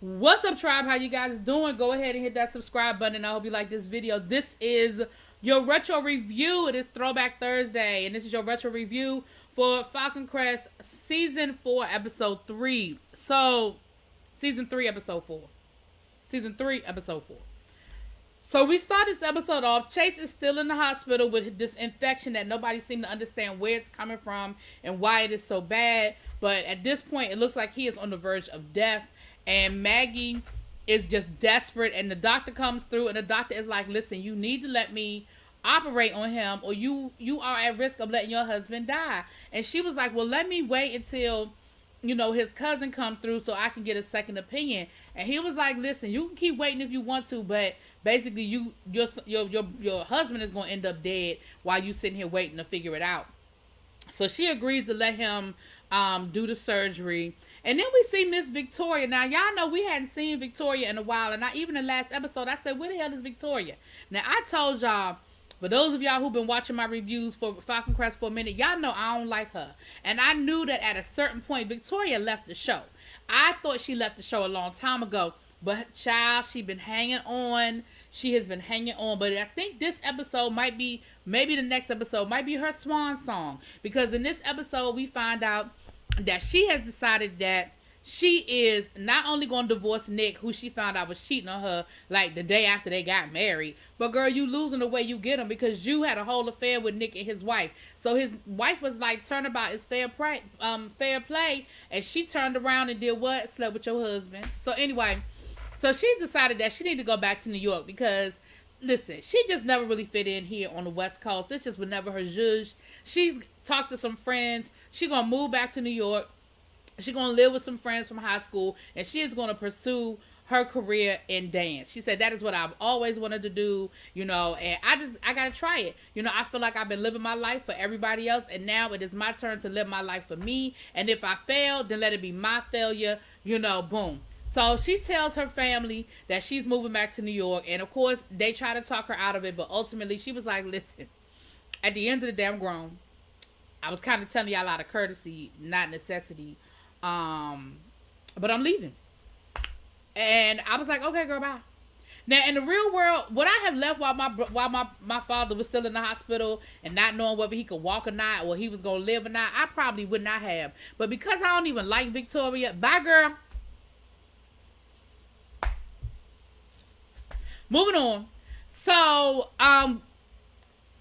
What's up, tribe? How you guys doing? Go ahead and hit that subscribe button, and I hope you like this video. This is your retro review. It is Throwback Thursday, and this is your retro review for Falcon Crest Season 4, Episode 3. So, Season 3, Episode 4. Season 3, Episode 4. So we start this episode off. Chase is still in the hospital with this infection that nobody seems to understand where it's coming from and why it is so bad. But at this point, it looks like he is on the verge of death. And Maggie is just desperate. And the doctor comes through, and the doctor is like, listen, you need to let me operate on him, or you are at risk of letting your husband die. And she was like, well, let me wait until, you know, his cousin come through so I can get a second opinion. And he was like, listen, you can keep waiting if you want to, but basically your husband is going to end up dead while you sitting here waiting to figure it out. So she agrees to let him do the surgery. And then we see Miss Victoria. Now, y'all know we hadn't seen Victoria in a while. And even in the last episode, I said, where the hell is Victoria? Now, I told y'all, for those of y'all who've been watching my reviews for Falcon Crest for a minute, y'all know I don't like her. And I knew that at a certain point, Victoria left the show. I thought she left the show a long time ago. But, child, she been hanging on. She has been hanging on. But I think this episode might be, maybe the next episode, might be her swan song. Because in this episode, we find out that she has decided that she is not only going to divorce Nick, who she found out was cheating on her like the day after they got married, but girl, you losing the way you get him because you had a whole affair with Nick and his wife. So his wife was like, turnabout is fair play, and she turned around and did what? Slept with your husband. So anyway, so she's decided that she need to go back to New York because, listen, she just never really fit in here on the West Coast. This just was never her zhuzh. She's talked to some friends. She's going to move back to New York. She's going to live with some friends from high school, and she is going to pursue her career in dance. She said, that is what I've always wanted to do, you know, and I got to try it. You know, I feel like I've been living my life for everybody else, and now it is my turn to live my life for me. And if I fail, then let it be my failure, you know, boom. So she tells her family that she's moving back to New York, and of course, they try to talk her out of it, but ultimately, she was like, listen, at the end of the day, I'm grown. I was kind of telling y'all out of courtesy, not necessity. But I'm leaving. And I was like, okay, girl, bye. Now, in the real world, would I have left while my father was still in the hospital and not knowing whether he could walk or not, or he was going to live or not? I probably would not have. But because I don't even like Victoria, bye, girl. Moving on. So,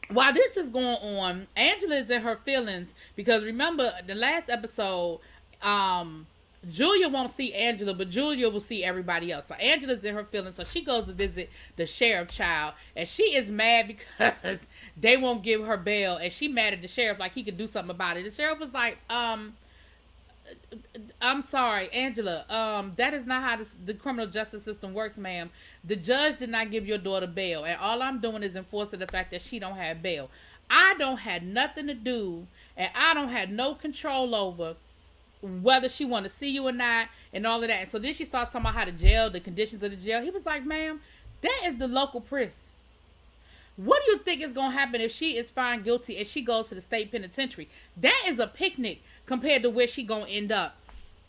while this is going on, Angela is in her feelings because remember the last episode, Julia won't see Angela, but Julia will see everybody else. So Angela's in her feelings, so she goes to visit the sheriff child, and she is mad because they won't give her bail, and she mad at the sheriff like he could do something about it. The sheriff was like, I'm sorry, Angela. That is not how the criminal justice system works, ma'am. The judge did not give your daughter bail, and all I'm doing is enforcing the fact that she don't have bail. I don't have nothing to do, and I don't have no control over whether she want to see you or not, and all of that. And so then she starts talking about how the jail, the conditions of the jail. He was like, ma'am, that is the local prison. What do you think is going to happen if she is found guilty and she goes to the state penitentiary? That is a picnic compared to where she going to end up.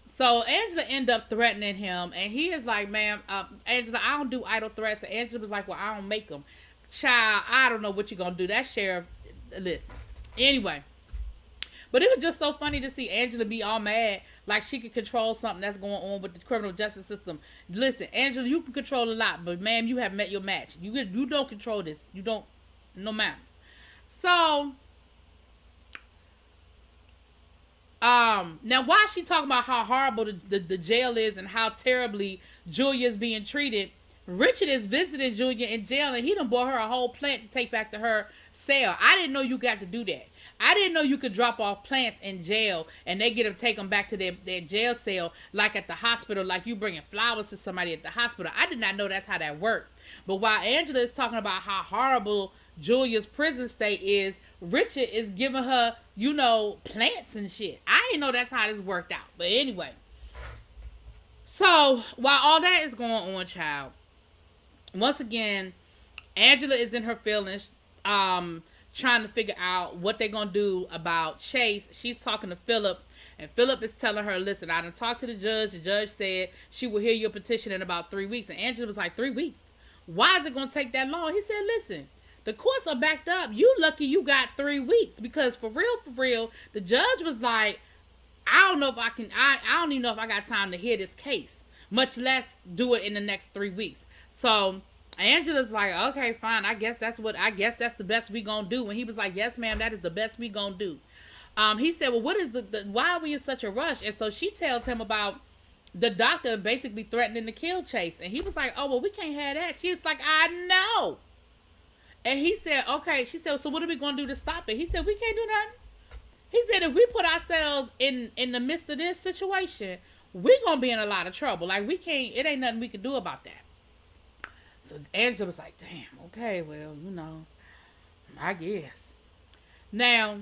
So Angela end up threatening him, and he is like, ma'am, Angela, I don't do idle threats. And Angela was like, well, I don't make them. Child, I don't know what you're going to do. That sheriff, listen. Anyway. But it was just so funny to see Angela be all mad like she could control something that's going on with the criminal justice system. Listen, Angela, you can control a lot, but ma'am, you have met your match. You don't control this. You don't, no ma'am. So, now while she talking about how horrible the jail is and how terribly Julia is being treated, Richard is visiting Julia in jail, and he done bought her a whole plant to take back to her cell. I didn't know you got to do that. I didn't know you could drop off plants in jail and they get them, take them back to their jail cell like at the hospital, like you bringing flowers to somebody at the hospital. I did not know that's how that worked. But while Angela is talking about how horrible Julia's prison state is, Richard is giving her, you know, plants and shit. I didn't know that's how this worked out. But anyway. So while all that is going on, child, once again, Angela is in her feelings. trying to figure out what they're going to do about Chase. She's talking to Philip, and Philip is telling her, listen, I done talked to the judge. The judge said she will hear your petition in about 3 weeks. And Angela was like, 3 weeks? Why is it going to take that long? He said, listen, the courts are backed up. You lucky you got 3 weeks, because for real, the judge was like, I don't know if I can, I don't even know if I got time to hear this case, much less do it in the next 3 weeks. So Angela's like, okay, fine. I guess that's the best we gonna do. And he was like, yes, ma'am, that is the best we gonna do. He said, well, what is why are we in such a rush? And so she tells him about the doctor basically threatening to kill Chase. And he was like, oh, well, we can't have that. She's like, I know. And he said, okay. She said, so what are we going to do to stop it? He said, we can't do nothing. He said, if we put ourselves in the midst of this situation, we're going to be in a lot of trouble. Like, we can't, it ain't nothing we can do about that. So Angela was like, damn, okay, well, I guess. Now,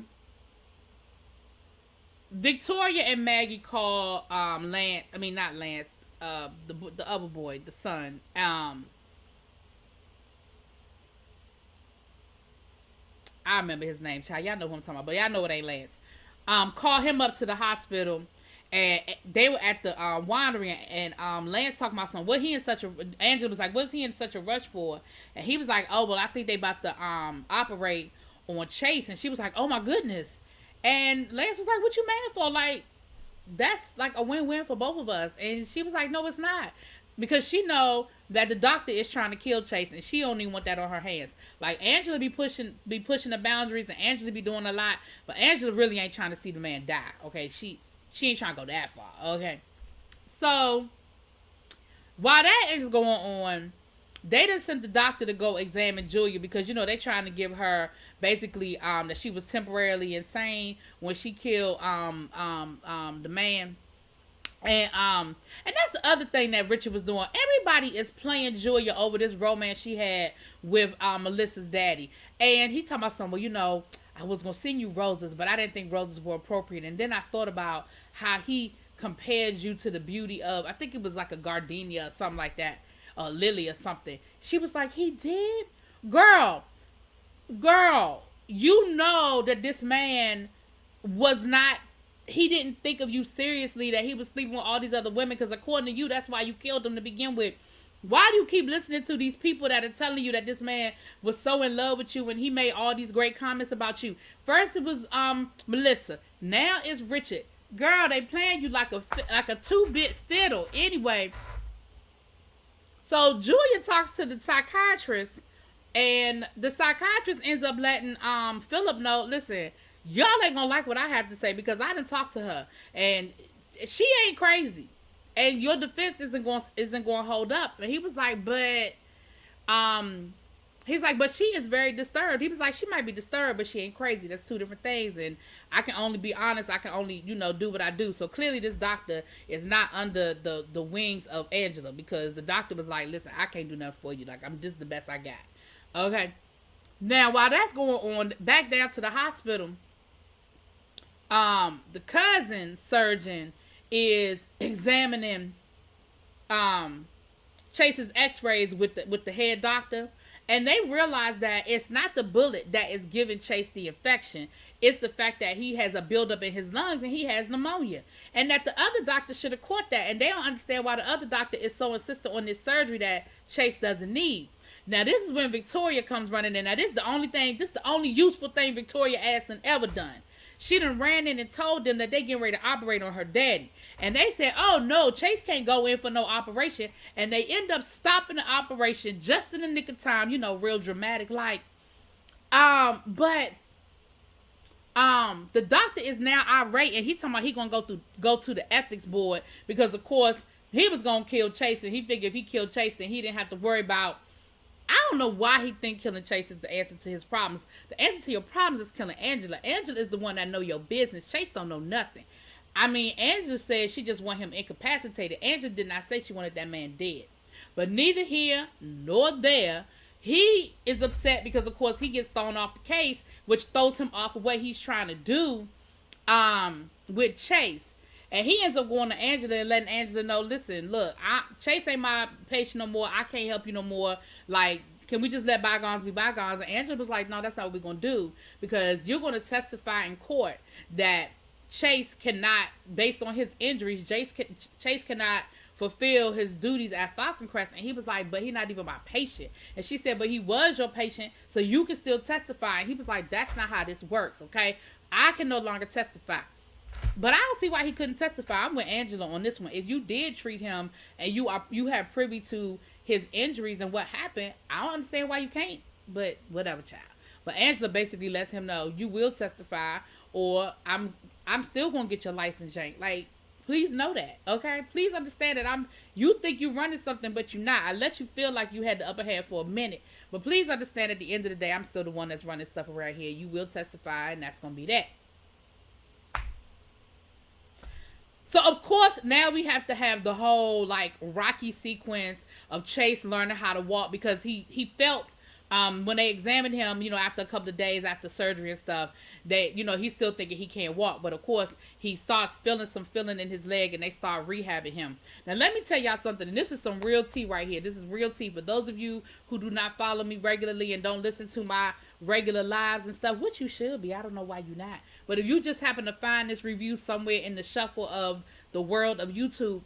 Victoria and Maggie call Lance, not Lance, the other boy, the son, I remember his name, child. Y'all know who I'm talking about, but y'all know it ain't Lance. Call him up to the hospital, and they were at the winery, and Lance talking about something. Angela was like, what's he in such a rush for? And he was like, oh, well, I think they about to operate on Chase. And she was like, oh my goodness. And Lance was like, what you mad for? Like, that's like a win-win for both of us. And she was like, no, it's not. Because she know that the doctor is trying to kill Chase, and she don't even want that on her hands. Like, Angela be pushing the boundaries, and Angela be doing a lot, but Angela really ain't trying to see the man die. Okay, she ain't trying to go that far. Okay, so while that is going on, they just sent the doctor to go examine Julia, because they trying to give her basically that she was temporarily insane when she killed the man. And that's the other thing that Richard was doing. Everybody is playing Julia over this romance she had with Melissa's daddy. And he talking about something, well, I was going to send you roses, but I didn't think roses were appropriate. And then I thought about how he compared you to the beauty of, I think it was like a gardenia or something like that, a lily or something. She was like, he did? Girl, you know that this man was not, he didn't think of you seriously, that he was sleeping with all these other women, because according to you, that's why you killed him to begin with. Why do you keep listening to these people that are telling you that this man was so in love with you and he made all these great comments about you? First it was Melissa, now it's Richard. Girl, they playing you like a 2-bit fiddle. Anyway, so Julia talks to the psychiatrist, and the psychiatrist ends up letting Philip know, listen, y'all ain't gonna like what I have to say, because I done talked to her, and she ain't crazy, and your defense isn't going to hold up. And he was like, but she is very disturbed. He was like, she might be disturbed, but she ain't crazy. That's two different things. And I can only be honest. I can only do what I do. So clearly this doctor is not under the wings of Angela, because the doctor was like, listen, I can't do nothing for you. Like, I'm just the best I got. Okay. Now while that's going on, back down to the hospital, the cousin surgeon is examining Chase's x-rays with the head doctor, and they realize that it's not the bullet that is giving Chase the infection. It's the fact that he has a buildup in his lungs and he has pneumonia, and that the other doctor should have caught that, and they don't understand why the other doctor is so insistent on this surgery that Chase doesn't need. Now this is when Victoria comes running in. Now this is the only useful thing Victoria Aston ever done. She done ran in and told them that they getting ready to operate on her daddy. And they said, oh no, Chase can't go in for no operation. And they end up stopping the operation just in the nick of time, real dramatic like. But the doctor is now irate, and he talking about he gonna go to the ethics board, because of course he was gonna kill Chase, and he figured if he killed Chase, then he didn't have to worry about. I don't know why he think killing Chase is the answer to his problems. The answer to your problems is killing Angela. Angela is the one that know your business. Chase don't know nothing. Angela said she just want him incapacitated. Angela did not say she wanted that man dead. But neither here nor there. He is upset because, of course, he gets thrown off the case, which throws him off of what he's trying to do with Chase. And he ends up going to Angela and letting Angela know, listen, look, Chase ain't my patient no more. I can't help you no more. Like, can we just let bygones be bygones? And Angela was like, no, that's not what we're going to do, because you're going to testify in court that Chase cannot, based on his injuries, Chase cannot fulfill his duties at Falcon Crest. And he was like, but he's not even my patient. And she said, but he was your patient, so you can still testify. And he was like, that's not how this works, okay? I can no longer testify. But I don't see why he couldn't testify. I'm with Angela on this one. If you did treat him and you have privy to his injuries and what happened, I don't understand why you can't. But whatever, child. But Angela basically lets him know, you will testify, or I'm still gonna get your license yanked. Like, please know that, okay? Please understand that you think you're running something, but you're not. I let you feel like you had the upper hand for a minute, but please understand, at the end of the day, I'm still the one that's running stuff around here. You will testify, and that's gonna be that. So, of course, now we have to have the whole, like, Rocky sequence of Chase learning how to walk, because he felt, when they examined him, after a couple of days after surgery and stuff, that, he's still thinking he can't walk. But, of course, he starts feeling some feeling in his leg, and they start rehabbing him. Now, let me tell y'all something, and this is some real tea right here. This is real tea. For those of you who do not follow me regularly and don't listen to my regular lives and stuff, which you should be. I don't know why you're not. But if you just happen to find this review somewhere in the shuffle of the world of YouTube,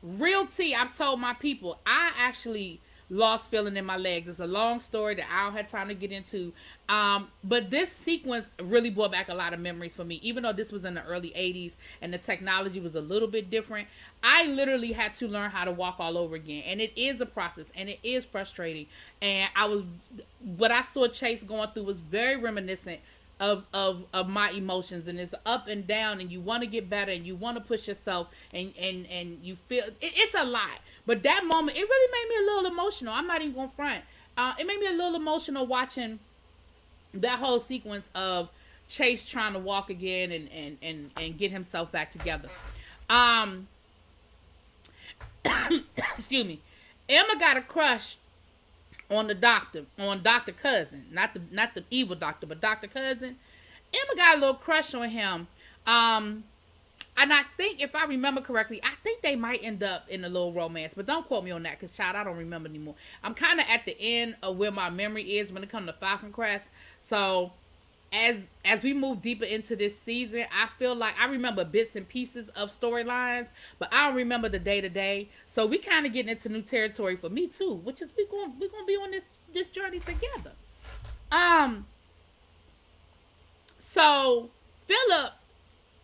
real tea, I've told my people, I actually lost feeling in my legs. It's a long story that I don't have time to get into. But this sequence really brought back a lot of memories for me. Even though this was in the early 80s and the technology was a little bit different, I literally had to learn how to walk all over again. And it is a process, and it is frustrating. And what I saw Chase going through was very reminiscent of my emotions, and it's up and down, and you want to get better, and you want to push yourself, and you feel it's a lot. But that moment, it really made me a little emotional. I'm not even gonna front. It made me a little emotional watching that whole sequence of Chase trying to walk again and get himself back together. Excuse me. Emma got a crush on the doctor, on Dr. Cousin, not the evil doctor, but Dr. Cousin. Emma got a little crush on him. And I think, if I remember correctly, I think they might end up in a little romance, but don't quote me on that, because, child, I don't remember anymore. I'm kind of at the end of where my memory is when it comes to Falcon Crest. So as we move deeper into this season, I feel like I remember bits and pieces of storylines, but I don't remember the day-to-day. So we kind of getting into new territory for me too, which is we're gonna be on this journey together. So Philip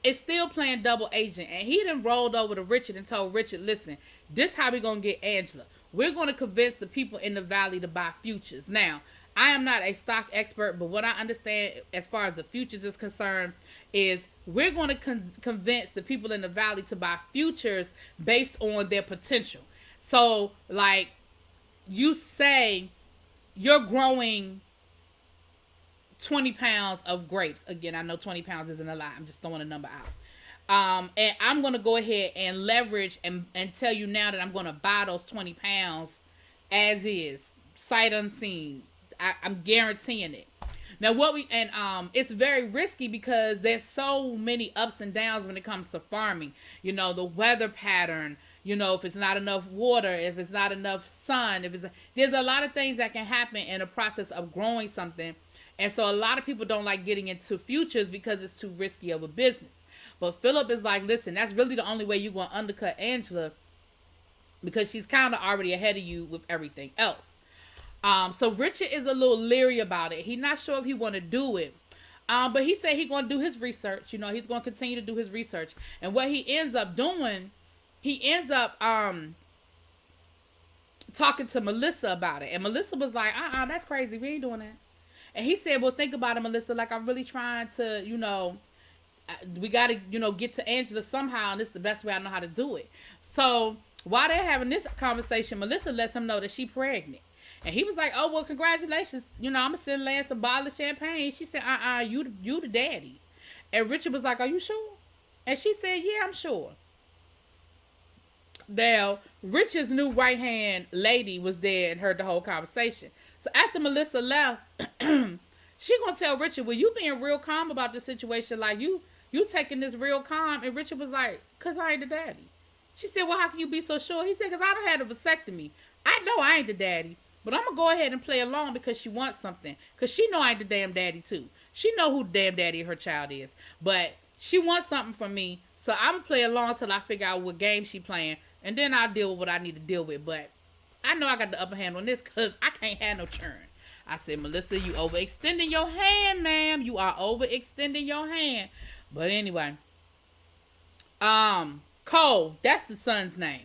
is still playing double agent, and he done rolled over to Richard and told Richard, listen, this how we gonna get Angela. We're gonna convince the people in the valley to buy futures. Now, I am not a stock expert, but what I understand as far as the futures is concerned is we're going to convince the people in the valley to buy futures based on their potential. So, like, you say you're growing 20 pounds of grapes. Again, I know 20 pounds isn't a lot. I'm just throwing a number out. And I'm going to go ahead and leverage and tell you now that I'm going to buy those 20 pounds as is, sight unseen. I'm guaranteeing it. Now, it's very risky because there's so many ups and downs when it comes to farming. The weather pattern, if it's not enough water, if it's not enough sun, there's a lot of things that can happen in the process of growing something. And so a lot of people don't like getting into futures because it's too risky of a business. But Philip is like, listen, that's really the only way you're going to undercut Angela, because she's kind of already ahead of you with everything else. So Richard is a little leery about it. He's not sure if he want to do it. But he said he's going to do his research. He's going to continue to do his research. And what he ends up doing, talking to Melissa about it. And Melissa was like, that's crazy. We ain't doing that. And he said, well, think about it, Melissa. Like, I'm really trying to, we got to, get to Angela somehow. And this is the best way I know how to do it. So while they're having this conversation, Melissa lets him know that she's pregnant. And he was like, oh, well, congratulations. I'm going to send Lance a bottle of champagne. She said, you the daddy. And Richard was like, are you sure? And she said, yeah, I'm sure. Now, Richard's new right-hand lady was there and heard the whole conversation. So after Melissa left, she going to tell Richard, well, you being real calm about the situation. Like, you taking this real calm. And Richard was like, because I ain't the daddy. She said, well, how can you be so sure? He said, because I done had a vasectomy. I know I ain't the daddy. But I'm going to go ahead and play along because she wants something. Because she know I ain't the damn daddy too. She know who the damn daddy her child is. But she wants something from me. So I'm going to play along till I figure out what game she playing. And then I'll deal with what I need to deal with. But I know I got the upper hand on this because I can't have no churn. I said, Melissa, you overextending your hand, ma'am. You are overextending your hand. But anyway. Cole, that's the son's name.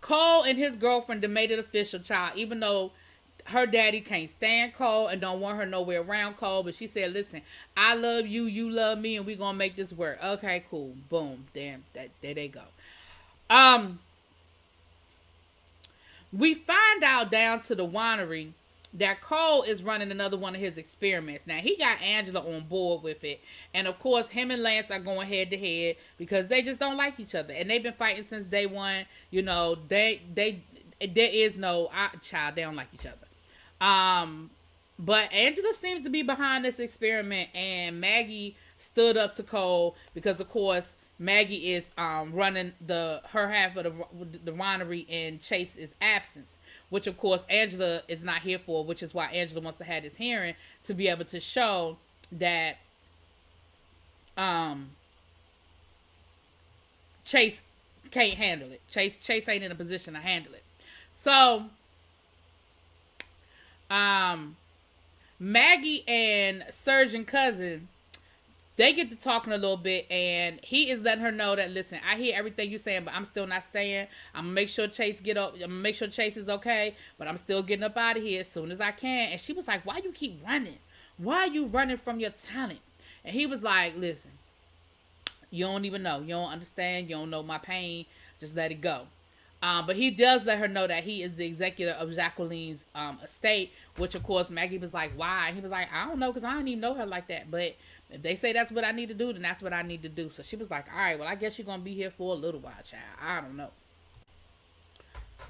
Cole and his girlfriend made it official, child, even though her daddy can't stand Cole and don't want her nowhere around Cole. But she said, listen, I love you, you love me, and we're going to make this work. Okay, cool. Boom. Damn, there they go. We find out down to the winery that Cole is running another one of his experiments. Now, he got Angela on board with it. And, of course, him and Lance are going head-to-head because they just don't like each other. And they've been fighting since day one. You know, there is no child. They don't like each other. But Angela seems to be behind this experiment. And Maggie stood up to Cole because, of course, Maggie is running her half of the winery in Chase's absence. Which, of course, Angela is not here for, which is why Angela wants to have this hearing to be able to show that Chase can't handle it. Chase ain't in a position to handle it. So, Maggie and Surgeon Cousin, they get to talking a little bit, and he is letting her know that, listen, I hear everything you're saying, but I'm still not staying. I'm gonna make sure Chase is okay, but I'm still getting up out of here as soon as I can. And she was like, why you keep running? Why are you running from your talent? And he was like, listen, you don't even know. You don't understand. You don't know my pain. Just let it go. But he does let her know that he is the executor of Jacqueline's estate, which, of course, Maggie was like, why? And he was like, I don't know, because I don't even know her like that. But if they say that's what I need to do, then that's what I need to do. So she was like, all right, well, I guess you're going to be here for a little while, child. I don't know.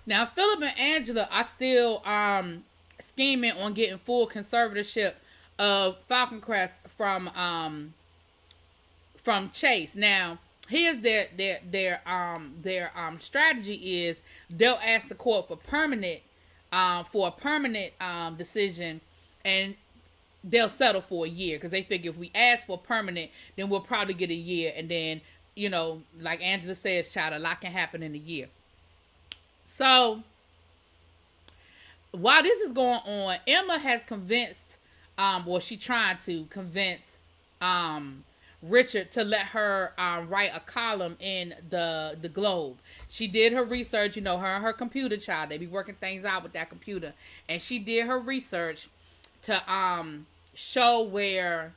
Now, Philip and Angela are still scheming on getting full conservatorship of Falcon Crest from Chase. Now, here's their strategy is they'll ask the court for a permanent decision, and they'll settle for a year because they figure if we ask for permanent, then we'll probably get a year, and then, you know, like Angela says, child, a lot can happen in a year. So while this is going on, Emma has convinced, she tried to convince Richard to let her write a column in the Globe. She did her research, you know, her and her computer, child. They be working things out with that computer, and she did her research to show where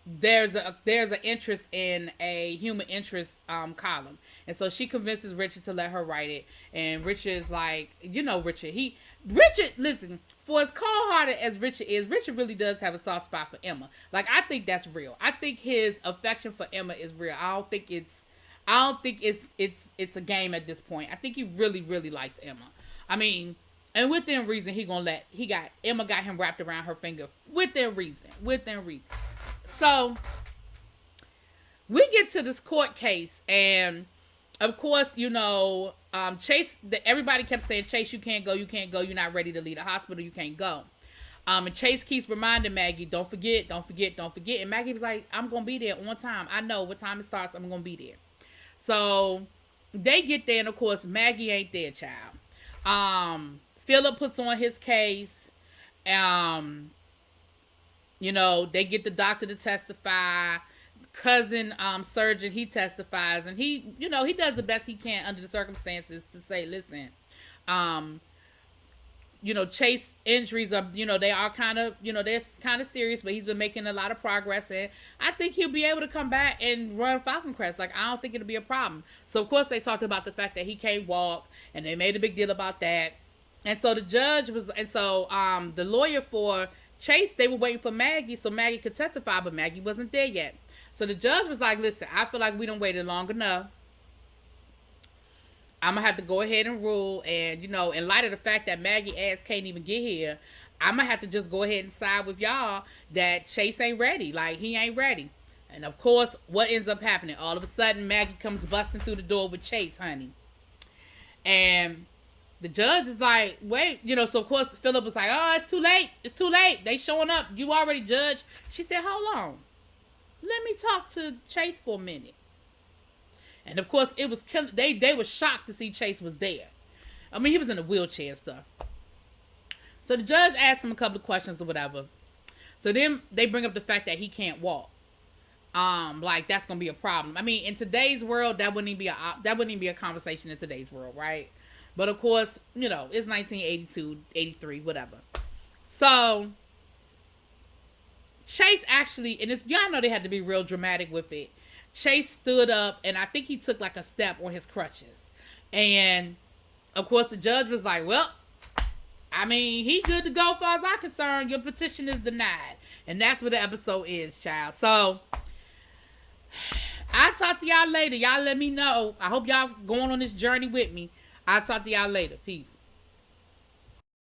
there's an interest in a human interest column. And so she convinces Richard to let her write it. And Richard's like, you know, Richard, listen, for as cold-hearted as Richard is, Richard really does have a soft spot for Emma. Like, I think that's real. I think his affection for Emma is real. I don't think it's a game at this point. I think he really, really likes Emma. I mean, and within reason, Emma got him wrapped around her finger. Within reason. So, we get to this court case, and of course, you know, Chase, everybody kept saying, Chase, you can't go, you're not ready to leave the hospital, you can't go. And Chase keeps reminding Maggie, don't forget. And Maggie was like, I'm going to be there on time. I know what time it starts, I'm going to be there. So, they get there, and of course, Maggie ain't there, child. Philip puts on his case. You know, they get the doctor to testify. Cousin surgeon, he testifies, and he, you know, he does the best he can under the circumstances to say, listen, you know, Chase injuries are, you know, they are kind of, you know, they're kind of serious, but he's been making a lot of progress, and I think he'll be able to come back and run Falcon Crest. Like, I don't think it'll be a problem. So of course they talked about the fact that he can't walk, and they made a big deal about that. And so the judge was, and so the lawyer for Chase, they were waiting for Maggie so Maggie could testify, but Maggie wasn't there yet. So the judge was like, listen, I feel like we done waited long enough. I'm going to have to go ahead and rule. And, you know, in light of the fact that Maggie ass can't even get here, I'm going to have to just go ahead and side with y'all that Chase ain't ready. Like, he ain't ready. And, of course, what ends up happening? All of a sudden, Maggie comes busting through the door with Chase, honey. And The judge is like, wait, so of course Philip was like, oh, it's too late. It's too late. They showing up. You already judged. She said, hold on. Let me talk to Chase for a minute. And of course, it was they were shocked to see Chase was there. I mean, he was in a wheelchair and stuff. So the judge asked him a couple of questions or whatever. So then they bring up the fact that he can't walk. Like that's gonna be a problem. I mean, in today's world, that wouldn't even be a conversation in today's world, right? But of course, it's 1982, 83, whatever. So Chase actually, and y'all know they had to be real dramatic with it. Chase stood up, and I think he took like a step on his crutches. And of course, the judge was like, well, I mean, he good to go as far as I'm concerned. Your petition is denied. And that's what the episode is, child. So I'll talk to y'all later. Y'all let me know. I hope y'all going on this journey with me. I'll talk to y'all later. Peace.